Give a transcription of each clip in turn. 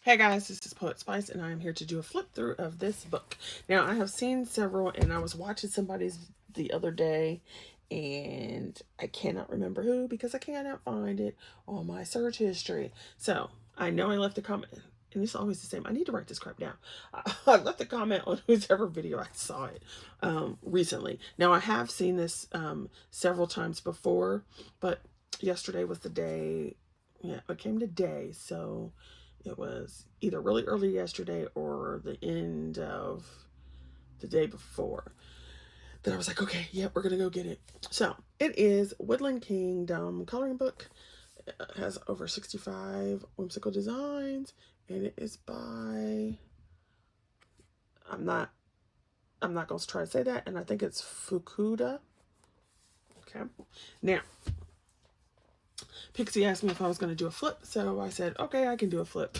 Hey guys, this is Poet Spice, and I am here to do a flip through of this book. Now, I have seen several, and I was watching somebody's the other day, and I cannot remember who because I cannot find it on my search history. So, I know I left a comment, and it's always the same. I need to write this crap down. I left a comment on whichever video I saw it recently. Now, I have seen this several times before, but yesterday was the day, yeah, it came today, so it was either really early yesterday or the end of the day before that I was like, okay, yeah, we're going to go get it. So it is Woodland Kingdom Coloring Book. It has over 65 whimsical designs, and it is by, I'm not going to try to say that, and I think it's Fukuda. Okay. Now, Pixie asked me if I was going to do a flip, so I said, okay, I can do a flip.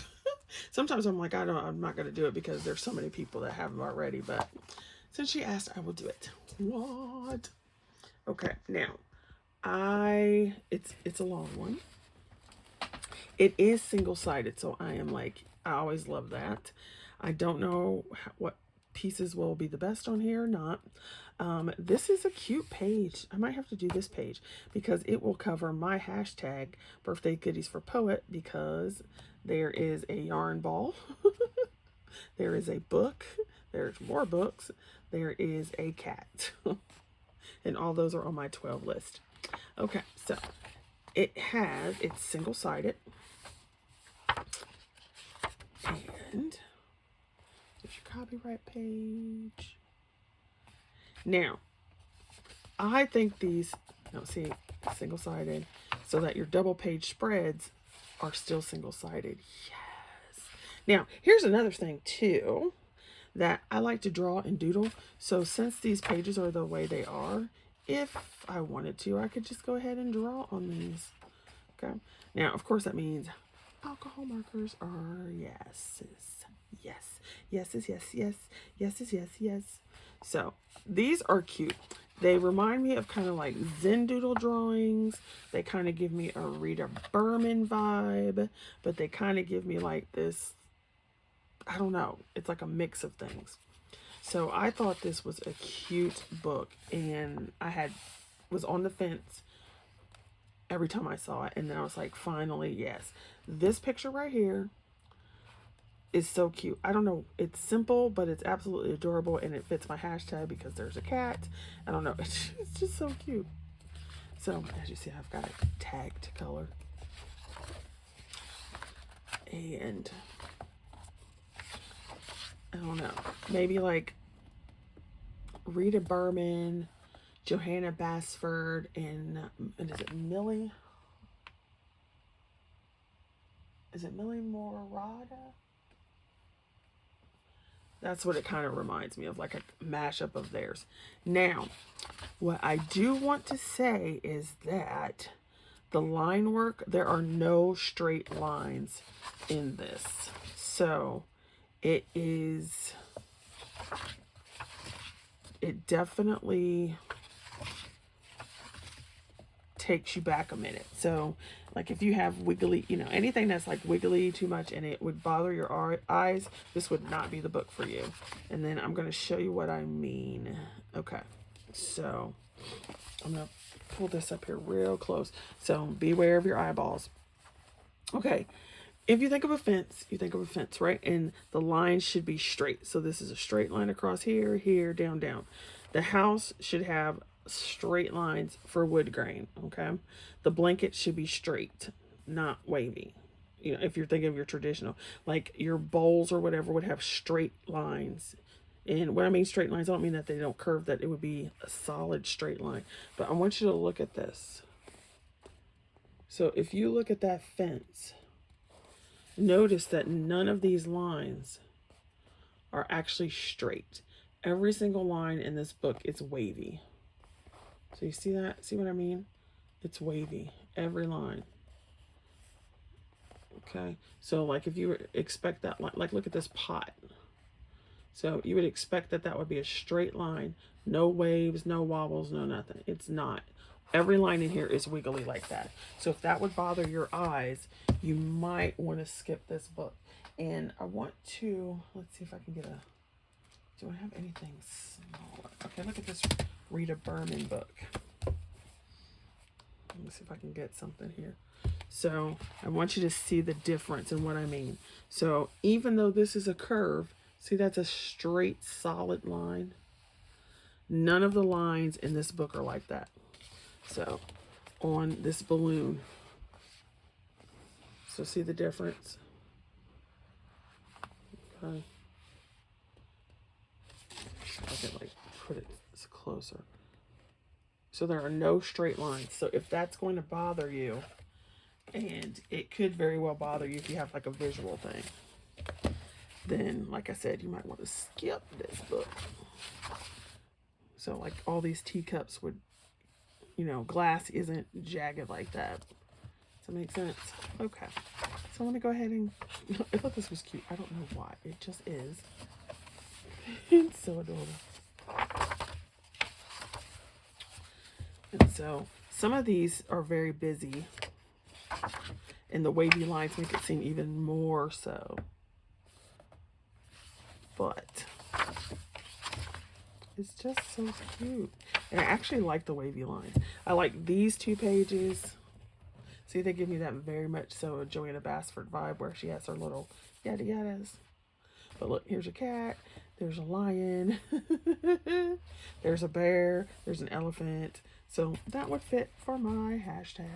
Sometimes I'm like, I'm not going to do it because there's so many people that have them already, but since she asked, I will do it. What? Okay, now, it's a long one. It is single-sided, so I am like, I always love that. I don't know what pieces will be the best on here or not. This is a cute page. I might have to do this page because it will cover my hashtag birthday goodies for poet, because there is a yarn ball. There is a book. There's more books. There is a cat. And all those are on my 12 list. Okay, so it's single-sided. And there's your copyright page. Now, I think these, see, single-sided, so that your double page spreads are still single-sided. Yes. Now, here's another thing, too, that I like to draw and doodle. So since these pages are the way they are, if I wanted to, I could just go ahead and draw on these. Okay. Now, of course, that means alcohol markers are yeses. Yes. Yeses, yes, yes. Yeses, yes, yes. So these are cute. They remind me of kind of like Zen doodle drawings. They kind of give me a Rita Berman vibe, but they kind of give me like this, I don't know, it's like a mix of things. So I thought this was a cute book, and was on the fence every time I saw it, and then I was like, finally, yes. This picture right here is so cute. I don't know, it's simple, but it's absolutely adorable, and it fits my hashtag because there's a cat. I don't know, it's just so cute. So as you see, I've got it tagged to color, and I don't know, maybe like Rita Berman, Johanna Basford, and is it Millie? Is it Millie Morada? That's what it kind of reminds me of, like a mashup of theirs. Now, what I do want to say is that the line work, there are no straight lines in this. So it definitely takes you back a minute. So like if you have wiggly, anything that's like wiggly too much and it would bother your eyes, this would not be the book for you. And then I'm going to show you what I mean. Okay, so I'm going to pull this up here real close. So beware of your eyeballs. Okay, if you think of a fence, you think of a fence, right? And the line should be straight. So this is a straight line across here, here, down, down. The house should have straight lines for wood grain, okay? The blanket should be straight, not wavy. If you're thinking of your traditional, like your bowls or whatever would have straight lines. And when I mean straight lines, I don't mean that they don't curve, that it would be a solid straight line. But I want you to look at this. So if you look at that fence, notice that none of these lines are actually straight. Every single line in this book is wavy. So you see that? See what I mean? It's wavy, every line. Okay, so like if you expect that line, like look at this pot. So you would expect that would be a straight line, no waves, no wobbles, no nothing. It's not. Every line in here is wiggly like that. So if that would bother your eyes, you might want to skip this book. And I want to, let's see if I can get a, do I have anything smaller? Okay, look at this Rita Berman book. Let me see if I can get something here. So I want you to see the difference in what I mean. So even though this is a curve, see that's a straight, solid line. None of the lines in this book are like that. So on this balloon, so see the difference? Okay. I can like put it closer. So there are no straight lines. So if that's going to bother you, and it could very well bother you if you have like a visual thing, then like I said, you might want to skip this book. So like all these teacups would, you know, glass isn't jagged like that. Does that make sense? Okay. So let me go ahead and, I thought this was cute. I don't know why. It just is. It's so adorable. And so some of these are very busy, and the wavy lines make it seem even more so. But it's just so cute. And I actually like the wavy lines. I like these 2 pages. See, they give me that very much so a Joanna Basford vibe where she has her little yada yadas. But look, here's a cat. There's a lion. There's a bear. There's an elephant. So that would fit for my hashtag.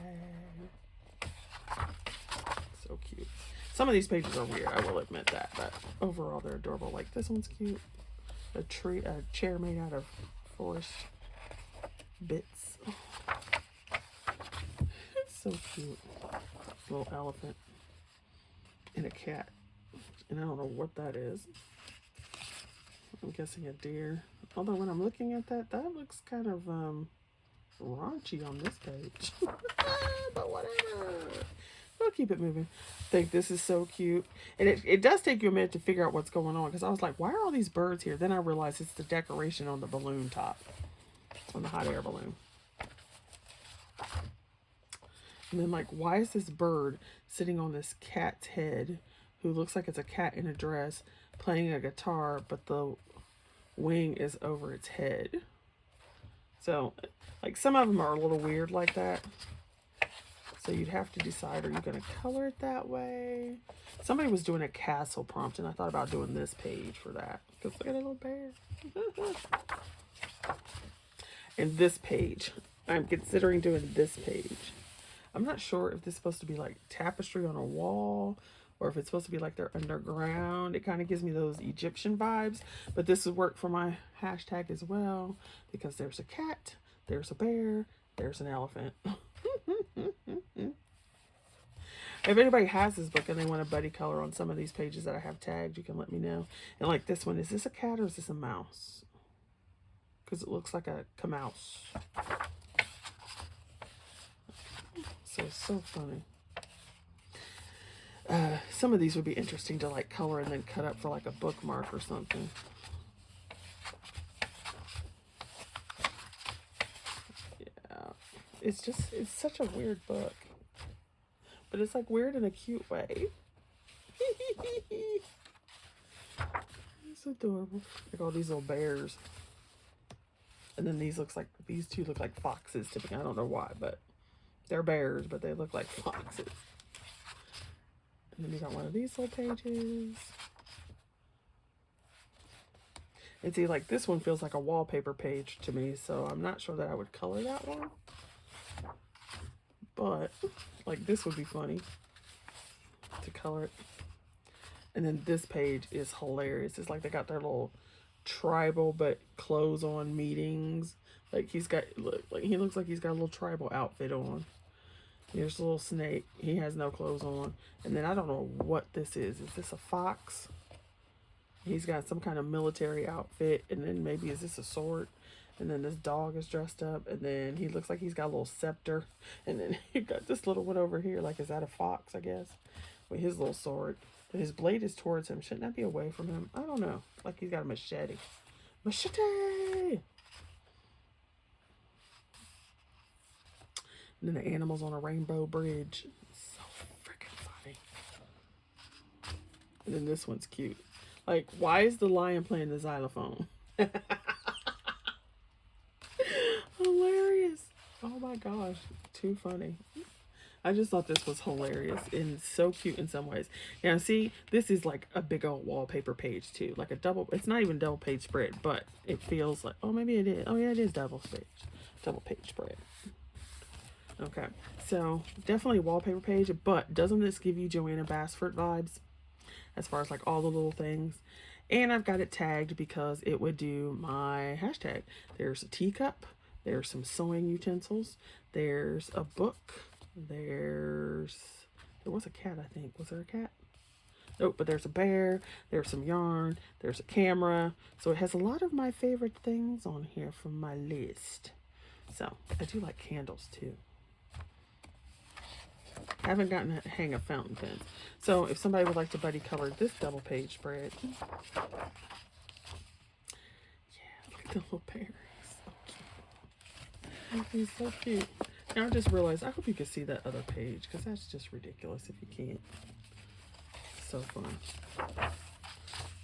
So cute. Some of these pages are weird, I will admit that, but overall they're adorable. Like this one's cute. A chair made out of forest bits. It's so cute. Little elephant and a cat. And I don't know what that is. I'm guessing a deer. Although when I'm looking at that, that looks kind of raunchy on this page. But whatever. We'll keep it moving. I think this is so cute. And it does take you a minute to figure out what's going on, because I was like, why are all these birds here? Then I realized it's the decoration on the balloon top. On the hot air balloon. And then like, why is this bird sitting on this cat's head, who looks like it's a cat in a dress, playing a guitar, but the wing is over its head? So, like, some of them are a little weird like that. So you'd have to decide, are you going to color it that way? Somebody was doing a castle prompt, and I thought about doing this page for that. Because look at a little bear. And this page, I'm considering doing this page. I'm not sure if this is supposed to be like tapestry on a wall, or if it's supposed to be like they're underground. It kind of gives me those Egyptian vibes, but this would work for my hashtag as well, because there's a cat, there's a bear, there's an elephant. If anybody has this book and they want a buddy color on some of these pages that I have tagged, you can let me know. And like this one, is this a cat or is this a mouse? Because it looks like a mouse. So it's so funny. Some of these would be interesting to like color and then cut up for like a bookmark or something. Yeah, it's such a weird book, but it's like weird in a cute way. It's adorable. Like all these little bears, and then these two look like foxes typically. I don't know why, but they're bears, but they look like foxes. And then you got one of these little pages. And see, like this one feels like a wallpaper page to me, so I'm not sure that I would color that one. But, like, this would be funny to color it. And then this page is hilarious. It's like they got their little tribal but clothes on meetings. Like he looks like he's got a little tribal outfit on. Here's a little snake. He has no clothes on. And then I don't know what this is. Is this a fox? He's got some kind of military outfit. And then maybe is this a sword? And then this dog is dressed up. And then he looks like he's got a little scepter. And then he got this little one over here. Like, is that a fox, I guess? With his little sword. But his blade is towards him. Shouldn't that be away from him? I don't know. Like he's got a machete. Machete! And then the animals on a rainbow bridge. So freaking funny. And then this one's cute. Like, why is the lion playing the xylophone? Hilarious. Oh my gosh. Too funny. I just thought this was hilarious and so cute in some ways. Now, see, this is like a big old wallpaper page too. Like a double, it's not even double page spread, but it feels like, oh, maybe it is. Oh yeah, it is double page spread. Okay, so definitely wallpaper page, but doesn't this give you Joanna Basford vibes as far as like all the little things? And I've got it tagged because it would do my hashtag. There's a teacup, there's some sewing utensils, there's a book, there was a cat, I think. Was there a cat? Nope, but there's a bear, there's some yarn, there's a camera. So it has a lot of my favorite things on here from my list. So I do like candles too. I haven't gotten a hang of fountain pens. So if somebody would like to buddy color this double page spread. Yeah, look at the little bear. He's so cute. Now I just realized, I hope you can see that other page, because that's just ridiculous if you can't. So fun.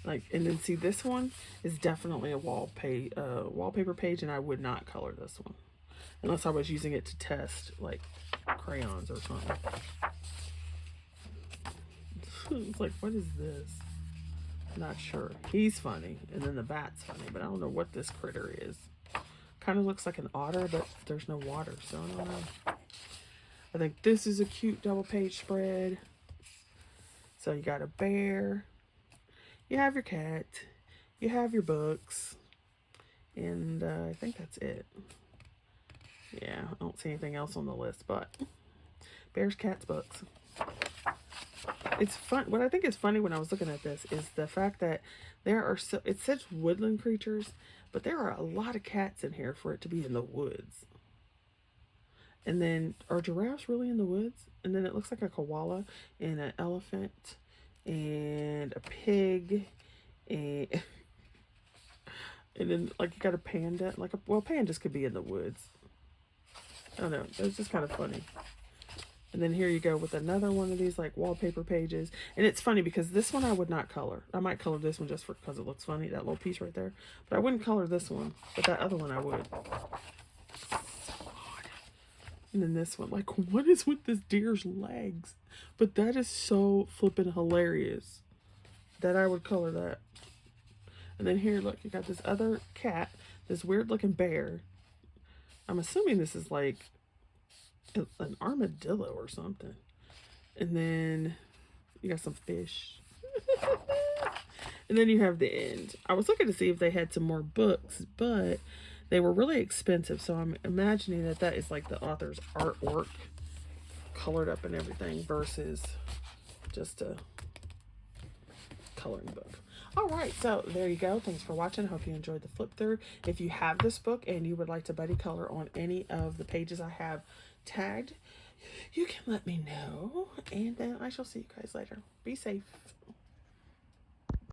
Like, and then see, this one is definitely a wallpaper page, and I would not color this one unless I was using it to test like crayons or something. It's like, what is this? Not sure. He's funny, and then the bat's funny, but I don't know what this critter is. Kind of looks like an otter, but there's no water, so I don't know. I think this is a cute double page spread. So you got a bear, you have your cat, you have your books, and I think that's it. Yeah, I don't see anything else on the list, but bears, cats, books. It's fun. What I think is funny when I was looking at this is the fact that there are it says woodland creatures, but there are a lot of cats in here for it to be in the woods. And then, are giraffes really in the woods? And then it looks like a koala and an elephant and a pig and then like you got a panda, like well, pandas could be in the woods. I don't know. It's just kind of funny. And then here you go with another one of these like wallpaper pages. And it's funny because this one I would not color. I might color this one just because it looks funny, that little piece right there. But I wouldn't color this one, but that other one I would. So odd. And then this one, like, what is with this deer's legs? But that is so flippin' hilarious that I would color that. And then here, look, you got this other cat, this weird looking bear. I'm assuming this is like an armadillo or something. And then you got some fish. And then you have the end. I was looking to see if they had some more books, but they were really expensive. So I'm imagining that that is like the author's artwork colored up and everything versus just a coloring book. All right, so there you go. Thanks for watching. I hope you enjoyed the flip through. If you have this book and you would like to buddy color on any of the pages I have tagged, you can let me know, and then I shall see you guys later. Be safe.